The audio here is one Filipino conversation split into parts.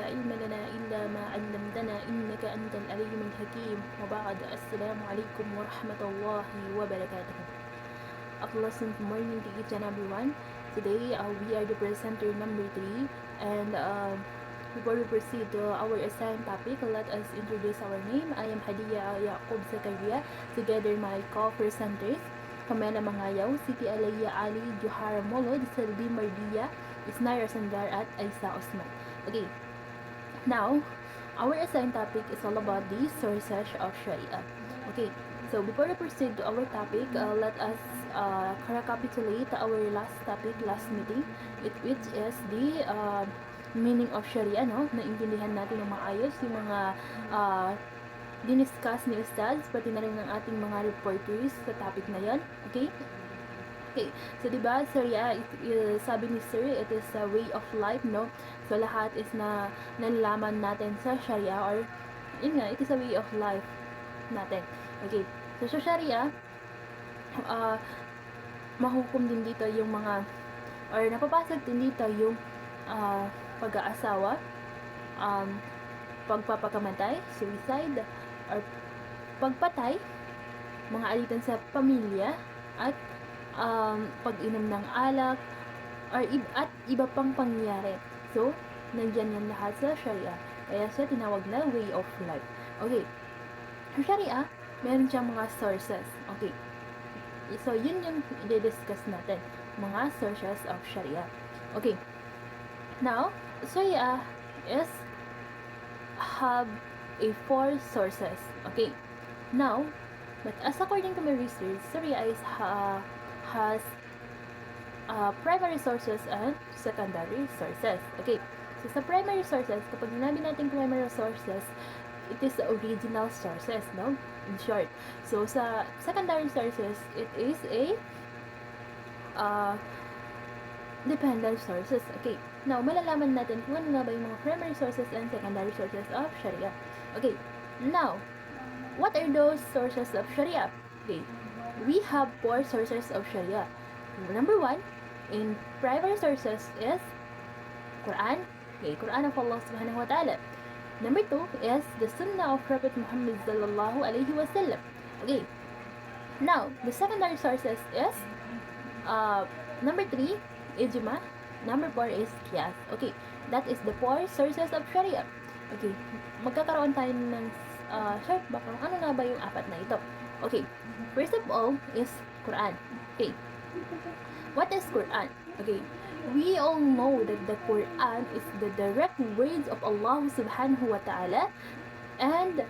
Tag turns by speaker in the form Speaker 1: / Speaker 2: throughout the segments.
Speaker 1: لا علم لنا إلا ما علمتنا إنك أنت العليم الحكيم وبعد السلام عليكم ورحمة الله وبركاته. A pleasant morning to each and everyone. Today we are the presenter number 3 and before we proceed to our assigned topic, let us introduce our name. I am Hadia Yaqub Zakaria, together my co-presenters, Kamela Mangayaw, Siti Alaya Ali, Johara Molod, Selvi Mardia, Isnaira Sandar, at Aisa Osman. Okay, now, our assigned topic is all about the sources of Sharia. Okay, so before we proceed to our topic, let us recapitulate our last topic, last meeting, which is the meaning of Sharia, no? Naintindihan natin ng maayos yung mga diniscuss ni Ustaz, pati na rin ng ating mga reporters sa topic na yan. Okay? Okay, so diba, Sharia, sabi ni Sir, it is a way of life, no? So lahat is na nalalaman natin sa Sharia, or yun nga, it is a way of life natin. Okay, so sa Sharia, mahukom din dito yung mga, or napapasag din dito yung pag-aasawa, pagpapakamatay, suicide, or pagpatay, mga alitan sa pamilya, at pag-inom ng alak, or at iba pang pangyayari. So, nandyan yan lahat sa Sharia. Kaya siya tinawag na way of life. Okay. Sa Sharia, meron siyang mga sources. Okay. So, yun yung i-discuss natin. Mga sources of Sharia. Okay. Now, Sharia is have a 4 sources. Okay. Now, but as according to my research, Sharia is has primary sources and secondary sources. Okay. So, sa primary sources, kapag sinabi natin primary sources, it is the original sources, no? In short. So, sa secondary sources, it is a dependent sources. Okay. Now, malalaman natin kung ano nga ba yung mga primary sources and secondary sources of Sharia. Okay. Now, what are those sources of Sharia? Okay. We have 4 sources of Sharia. Number 1, in primary sources is Quran. Okay, Quran of Allah subhanahu wa ta'ala. Number 2 is the Sunnah of Prophet Muhammad sallallahu alaihi wasallam. Okay. Now, the secondary sources is number 3, Ijma. Number 4 is Qiyas. Okay, that is the 4 sources of Sharia. Okay, magkakaroon tayo ng short background. Ano nga ba yung 4 na ito? Okay, first of all is Quran. Okay, what is Quran? Okay, we all know that the Quran is the direct words of Allah subhanahu wa ta'ala, and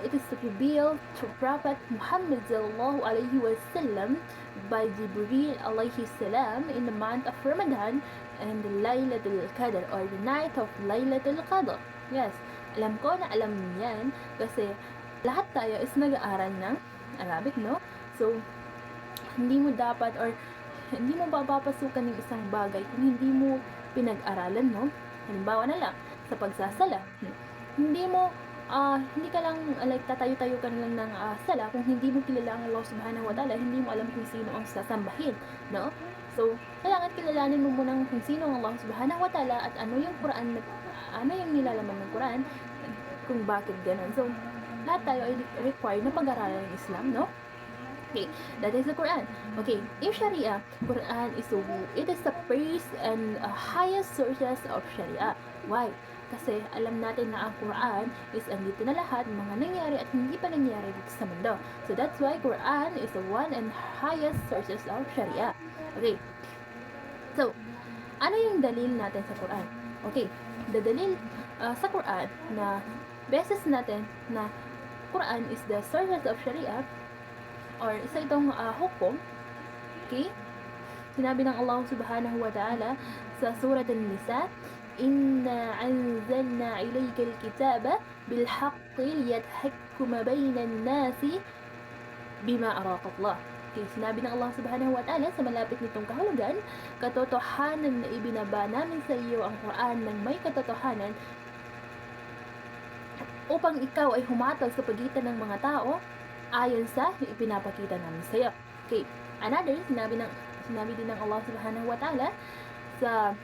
Speaker 1: it is revealed to Prophet Muhammad sallallahu alaihi wasallam by Jibril alayhi salam in the month of Ramadan and the Laylatul Qadr, or the night of Laylatul Qadr. Yes, alam ko na alam niyan kasi lahat tayo is nag-aaral ng Arabic, no? So, hindi mo dapat, or hindi mo papapasukan ng isang bagay kung hindi mo pinag-aralan, no? Halimbawa na lang, sa pagsasala. Hindi ka lang like tatayo-tayo ka lang ng sala kung hindi mo kilala ang Allah subhanahu wa ta'ala, hindi mo alam kung sino ang sasambahin, no? So, kailangan kilalanin mo muna kung sino ang Allah subhanahu wa ta'ala at ano yung Quran, ano yung nilalaman ng Quran, kung bakit ganun. So, lahat tayo ay required na pag-aralan ng Islam, no? Okay, that is the Quran. Okay, in Sharia, Quran is it is the first and highest sources of Sharia. Why? Kasi alam natin na ang Quran is andito na lahat mga nangyari at hindi pa nangyari dito sa mundo. So that's why Quran is the one and highest sources of Sharia. Okay. So, ano yung dalil natin sa Quran? Okay, the dalil sa Quran na beses natin na Quran is the sources of Sharia, or isa itong hukom. Okay? Sinabi ng Allah subhanahu wa ta'ala sa Surah An-Nisa, Inna anzalna ilayka al-kitaba bilhaqqi liyahkuma bayna an-nasi bima araka Allah. Okay, sinabi ng Allah subhanahu wa ta'ala sa malapit nitong kahulugan, katotohanan na ibinaba namin sa iyo ang Quran ng may katotohanan upang ikaw ay humatol sa pagitan ng mga tao ayon sa ipinapakita namin sa iyo. Okay, another, sinabi din ng Allah subhanahu wa ta'ala sa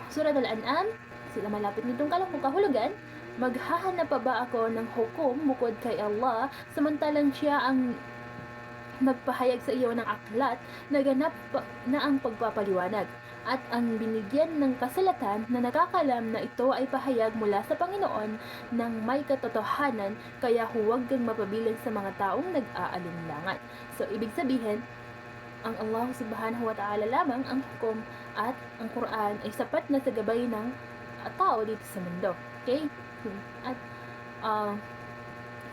Speaker 1: Surah Al-An'am sila malapit nitong kahulugan, maghahanap pa ba ako ng hukom bukod kay Allah, samantalang siya ang nagpahayag sa iyo ng aklat na ganap na ang pagpapaliwanag at ang binigyan ng kasalatan na nakakalam na ito ay pahayag mula sa Panginoon ng may katotohanan, kaya huwag kang mapabilang sa mga taong nag-aalinlangan. So, ibig sabihin, ang Allah subhanahu wa ta'ala lamang ang hukom at ang Quran ay sapat na sa gabay ng tao dito sa mundo. Okay? At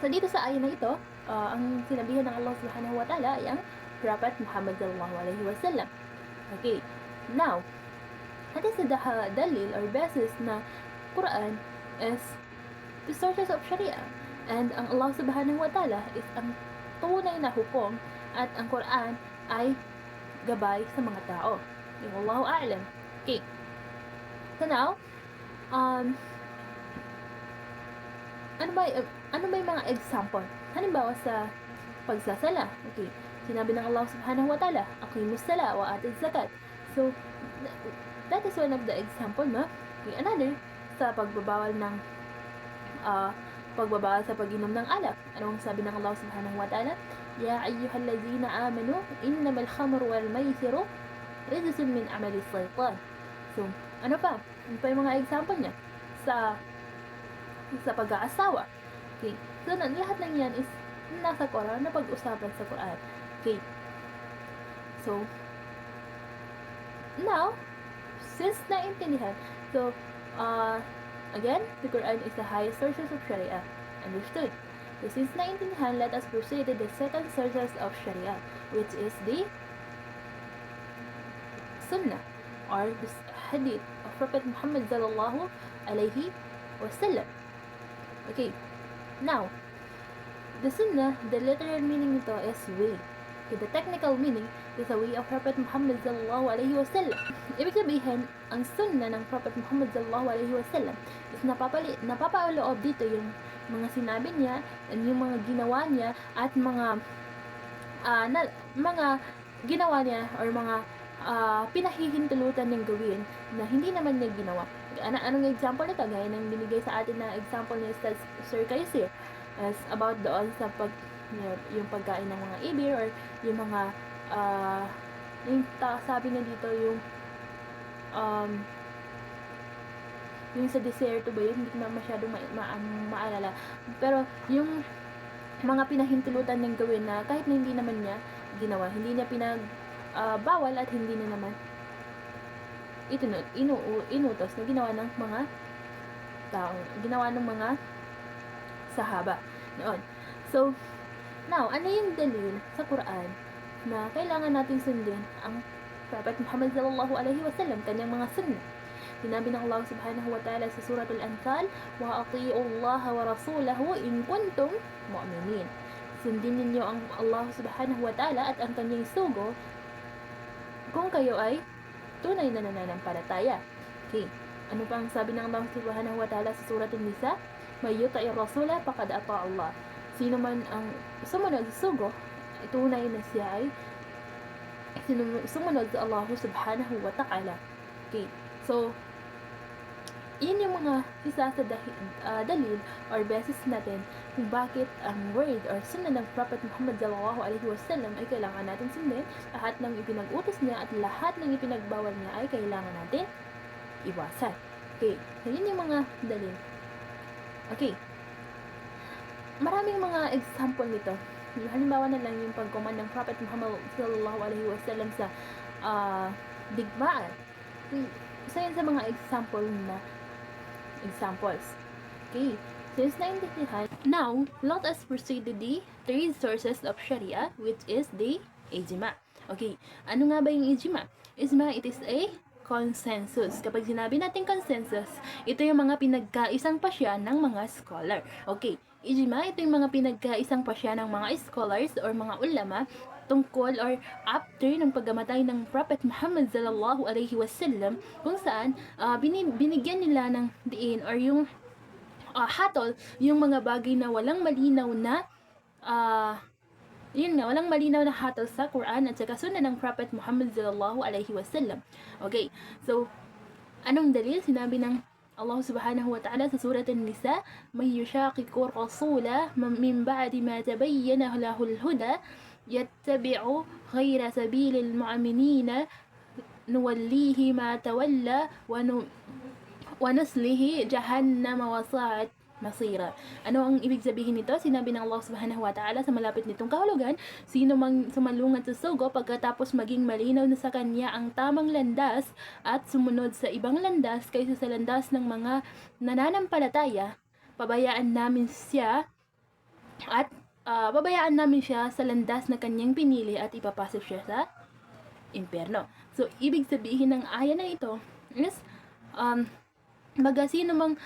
Speaker 1: so dito sa ayon na ito, ang sinabihan ng Allah subhanahu wa ta'ala ay ang Prophet Muhammad sallallahu alaihi wasallam. Okay. Now, what is the dalil or basis na Quran is the sources of Sharia, and ang Allah subhanahu wa ta'ala is ang tunay na hukom at ang Quran ay gabay sa mga tao. Wallahu a'lam. Okay. So now, ano ba yung mga example? Halimbawa sa pagsasala. Okay. Sinabi ng Allah subhanahu wa ta'ala, aqimus sala wa atiz zakat. So, that is one of the example, no? Okay, another, sa pagbabawal sa pag-inom ng alak. Ano ang sabi ng Allah subhanahu wa ta'ala? Ya ayyuhallazina amanu, innamal khamru wal maisiru rijsun min amali shaytan. So, ano pa? Ano pa yung mga example niya? Sa pag-aasawa. Okay. So, lahat ng yan is nasa Quran, na pag-usapan sa Quran. Okay. So, now, since naintindihan, so, again, the Quran is the highest sources of Sharia. Understood? So, since naintindihan, let us proceed to the second sources of Sharia, which is the Sunnah, or the Hadith of Prophet Muhammad sallallahu alaihi wasallam. Okay. Now, the Sunnah, the literal meaning nito is way. Okay, the technical meaning is the way of Prophet Muhammad sallallahu alaihi wasallam. Ibig sabihin, ang Sunnah ng Prophet Muhammad sallallahu alaihi wasallam is napapaloob dito yung mga sinabi niya, and yung mga ginawa niya, at mga ginawa niya or mga pinahihintulutan niyang gawin na hindi naman niya ginawa. Anong example nito? Gaya ng binigay sa atin na example ni Sir Kaysir as about doon sa yung pagkain ng mga ibir, or yung mga yung sabi na dito yung sa deserto ba yun, hindi ko masyadong maalala, pero yung mga pinahintulutan niyang gawin na kahit na hindi naman niya ginawa, hindi niya bawal at hindi na naman inutos na ginawa ng mga tao, ginawa ng mga sahaba noon. So, now, ano yung dalil sa Quran na kailangan natin sundin ang Prophet Muhammad sallallahu alaihi wasallam, kanyang mga sunnah? Sinabi ng Allah subhanahu wa ta'ala sa Suratul Anfal, wa ati'u Allah wa rasulahu in kuntum mu'minin. Sundin ninyo ang Allah subhanahu wa ta'ala at ang kanyang sugo kung kayo ay tunay na nananampalataya. Okay. Ano pa ang sabi ng Allah subhanahu wa ta'ala sa Suratul Nisa? May yuta'ir rasula faqad ata Allah. Sino man ang sumunod sa sugo, tunay na siya ay sumunod sa Allah subhanahu wa ta'ala. Okay. So, yun yung mga isa sa dalil or basis natin kung bakit ang word or sunnah ng Prophet Muhammad sallallahu alaihi wasallam ay kailangan natin sundin. Lahat ng ipinag-utos niya at lahat ng ipinagbawal niya ay kailangan natin iwasan. Okay. So, yun yung mga dalil. Okay. Maraming mga example nito. Halimbawa na lang yung pag-command ng Prophet Muhammad sallallahu alaihi wasallam sa digmaan. Isa yun sa mga examples. Okay. Since naintindihan, now, let us proceed to the three sources of Sharia, which is the ijma. Okay. Ano nga ba yung ijma? Ijma, it is a consensus. Kapag sinabi natin consensus, ito yung mga pinagkaisang pasya ng mga scholar. Okay. Ijma, ito yung mga pinagkaisang pasya ng mga scholars or mga ulama tungkol or after ng pagkamatay ng Prophet Muhammad sallallahu alaihi wasallam, kung saan binigyan nila ng diin or yung hatol yung mga bagay na walang malinaw na walang malinaw na hatol sa Quran at sa kasunod ng Prophet Muhammad sallallahu alaihi wasallam. Okay, so anong dalil? Sinabi ng Allah subhanahu wa ta'ala sa surat An-Nisa, "May yushaqiqur rasula min ba'di ma tabayyana lahul huda yattabi'u ghayra sabilil mu'minina nuwallihi ma tawalla wa nuslihi jahannama wa sa'at masira." Ano ang ibig sabihin nito? Sinabi ng Allah subhanahu wa ta'ala sa malapit nitong kahulugan, sino mang sumalungat sa sugo pagkatapos maging malinaw na sa kanya ang tamang landas at sumunod sa ibang landas kaysa sa landas ng mga nananampalataya, pabayaan namin siya sa landas na kanyang pinili at ipapasok siya sa impyerno. So, ibig sabihin ng aya na ito is sino mang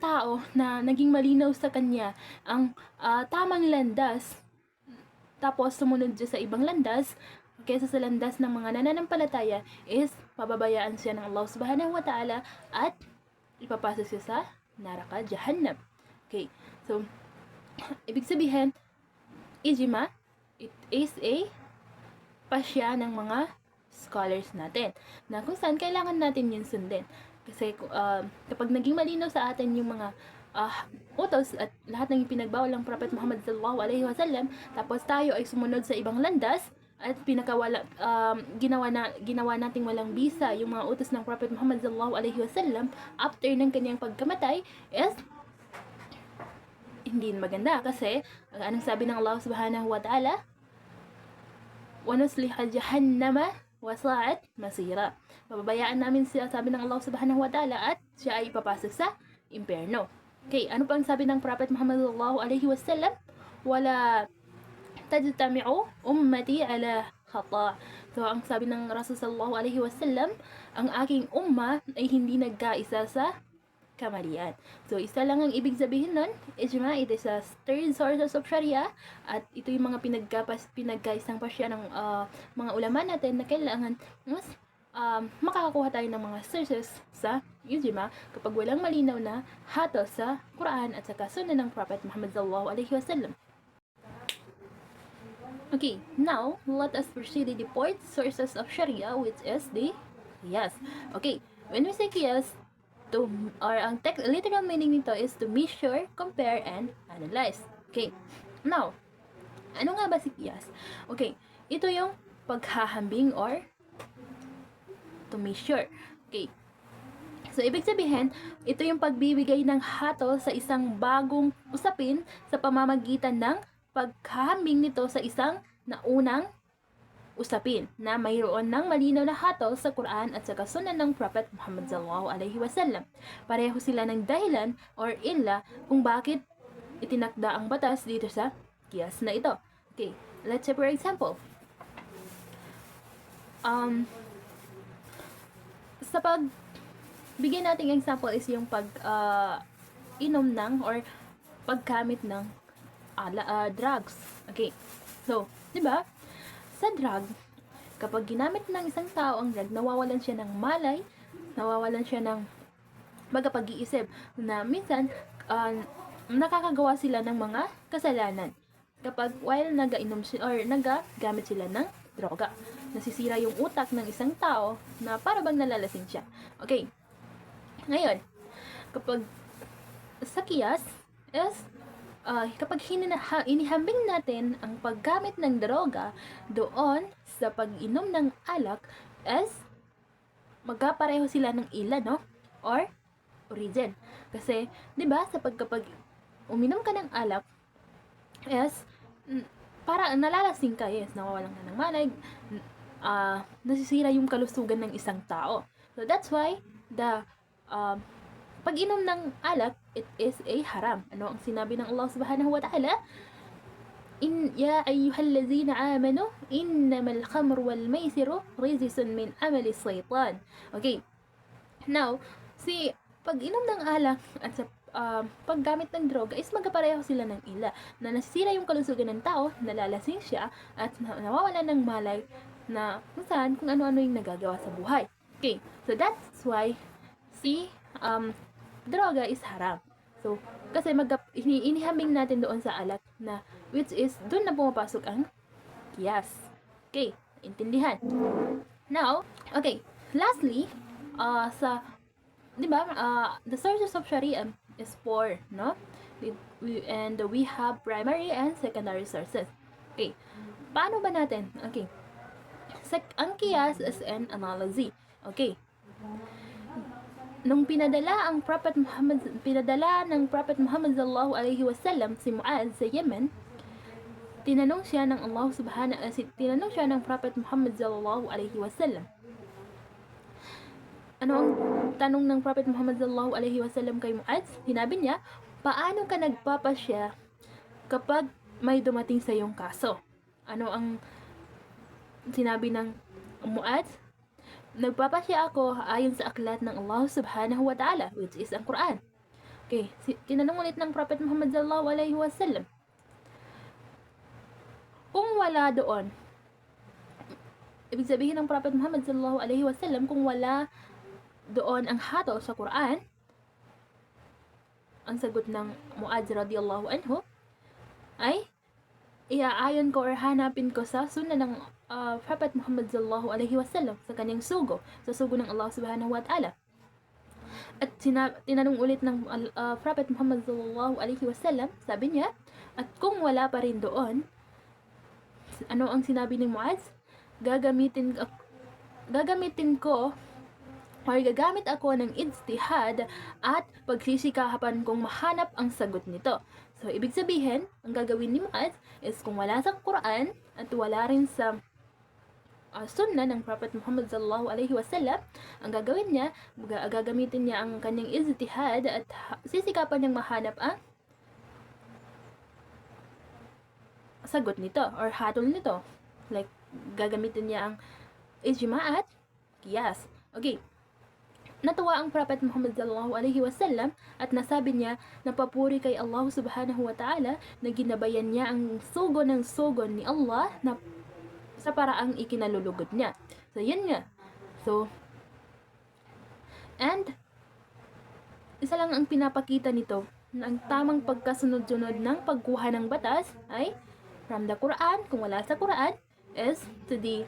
Speaker 1: tao na naging malinaw sa kanya ang tamang landas, tapos sumunod siya sa ibang landas kaysa sa landas ng mga nananampalataya, is pababayaan siya ng Allah subhanahu wa ta'ala at ipapasok siya sa naraka, jahannam. Okay, so ibig sabihin, ijma, it is a pasya ng mga scholars natin na kung saan kailangan natin yun sundin. Kasi kapag naging malinaw sa atin yung mga utos at lahat ng ipinagbawal ng Prophet Muhammad sallallahu alaihi wasallam, tapos tayo ay sumunod sa ibang landas at ginawa nating walang bisa yung mga utos ng Prophet Muhammad sallallahu alaihi wasallam after ng kanyang pagkamatay, is hindi maganda. Kasi anong sabi ng Allah subhanahu wa ta'ala? "Wa nusliha jahannama wa sa'at masira." Pababayaan namin siya, sabi ng Allah subhanahu wa ta'ala, at siya ay ipapasok sa impyerno. Okay, ano pa ang sabi ng Prophet Muhammad sallallahu alaihi wasallam? "Wala tajtami'u ummati ala khata." So, ang sabi ng Rasul sallallahu alaihi wasallam, ang aking umma ay hindi nagkaisa sa kamalian. So, isa lang ang ibig sabihin nun, ijma, it is a third sources of Sharia, at ito yung mga pinagkaisang pasya ng mga ulama natin na kailangan mas makakakuha tayo ng mga sources sa ijma kapag walang malinaw na hato sa Quran at sa kasunod ng Prophet Muhammad sallallahu alaihi wasallam. Okay, now let us proceed to the fourth sources of Sharia, which is the qiyas. Okay, when we say qiyas, ang literal meaning nito is to measure, compare, and analyze. Okay, now, ano nga ba si qiyas? Okay, ito yung paghahambing or to measure. Okay, so ibig sabihin, ito yung pagbibigay ng hatol sa isang bagong usapin sa pamamagitan ng paghahambing nito sa isang naunang usapin na mayroon ng malinaw na hatol sa Quran at sa kasunod ng Prophet Muhammad sallallahu alaihi wasallam. Pareho sila ng dahilan or illa kung bakit itinakda ang batas dito sa qiyas na ito. Okay, let's say for example, sa bigyan nating example is yung inom ng or paggamit ng drugs. Okay, so, di ba? Sa drug, kapag ginamit ng isang tao ang drug, nawawalan siya ng malay, nawawalan siya ng pag-iisip, na minsan nakakagawa sila ng mga kasalanan kapag while nagainom sila or nagagamit sila ng droga. Nasisira yung utak ng isang tao na para bang nalalasing siya. Okay, ngayon, kapag sa qiyas is kapag inihambing natin ang paggamit ng droga doon sa pag-inom ng alak, as magkapareho sila ng ila, no? Or origin. Kasi, di ba, kapag uminom ka ng alak, as para nalalasing ka, yes, nawawalan ka ng malay, nasisira yung kalusugan ng isang tao. So, that's why, pag-inom ng alak, it is a haram. Ano ang sinabi ng Allah subhanahu wa ta'ala? Ya ayyuhallazina amanu, innamal khamru wal maisiru rijsun min amali shaytan. Okay. Now, pag-inom ng alak at sa paggamit ng droga is magkapareho sila ng ila, na nasisira yung kalusugan ng tao, nalalasing siya, at nawawala ng malay na kung ano-ano yung nagagawa sa buhay. Okay, so that's why droga is haram. So, kasi inihambing natin doon sa alak na which is doon na pumapasok ang qiyas. Okay, intindihan. Now, okay, lastly, sa di ba, the sources of Sharia is four, no? We have primary and secondary sources. Okay, paano ba natin? Okay, ang qiyas is an analogy. Okay, nung pinadala ng Prophet Muhammad sallallahu alaihi wasallam si Muaz sa Yemen, tinanong siya ng Prophet Muhammad sallallahu alaihi wasallam. Ano ang tanong ng Prophet Muhammad sallallahu alaihi wasallam kay Muaz? Sinabi niya, paano ka nagpapasya kapag may dumating sa iyong kaso? Ano ang sinabi ng Muaz? Nagpapasya ako ayon sa aklat ng Allah subhanahu wa ta'ala, which is ang Quran. Okay, tinanong ulit ng Prophet Muhammad sallallahu alaihi wasallam, kung wala doon, ibig sabihin ng Prophet Muhammad sallallahu alaihi wasallam, kung wala doon ang hatol sa Quran, ang sagot ng Muaz radiyallahu anhu ay iaayon ko or hanapin ko sa sunnah ng Prophet Muhammad sallallahu alaihi wasallam sa kanyang sugo, sa sugo ng Allah subhanahu wa ta'ala. At tinanong ulit ng Prophet Muhammad sallallahu alaihi wasallam, sabi niya, at kung wala pa rin doon, ano ang sinabi ni Muaz? Gagamit ako ng ijtihad at pagsisikapan kong mahanap ang sagot nito. So, ibig sabihin, ang gagawin ni Muaz is kung wala sa Quran at wala rin sa sunnah ng Prophet Muhammad sallallahu alaihi wasallam, ang gagawin niya, gagamitin niya ang kanyang ijtihad at sisikapan niyang mahanap ang sagot nito or hatol nito. Like, gagamitin niya ang ijma' at qiyas. Okay. Natuwa ang Prophet Muhammad sallallahu alaihi wasallam at nasabi niya na papuri kay Allah subhanahu wa ta'ala na ginabayan niya ang sugo ng sugo ni Allah na sa paraang ikinalulugod niya. So, yan nga. So, and isa lang ang pinapakita nito na ang tamang pagkasunod-sunod ng pagkuha ng batas ay from the Quran, kung wala sa Quran, is to the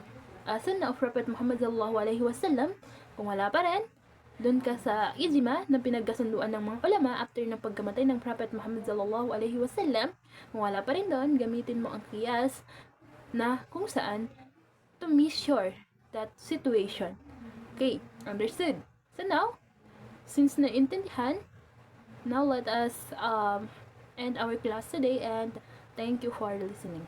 Speaker 1: sunnah of Prophet Muhammad sallallahu alaihi wasallam. Kung wala pa rin, doon ka sa ijma na pinagkasunduan ng mga ulama after ng pagkamatay ng Prophet Muhammad sallallahu alaihi wasallam. Kung wala pa rin doon, gamitin mo ang qiyas na kung saan to measure that situation. Okay, understood? So now, since naintindihan, now let us end our class today and thank you for listening.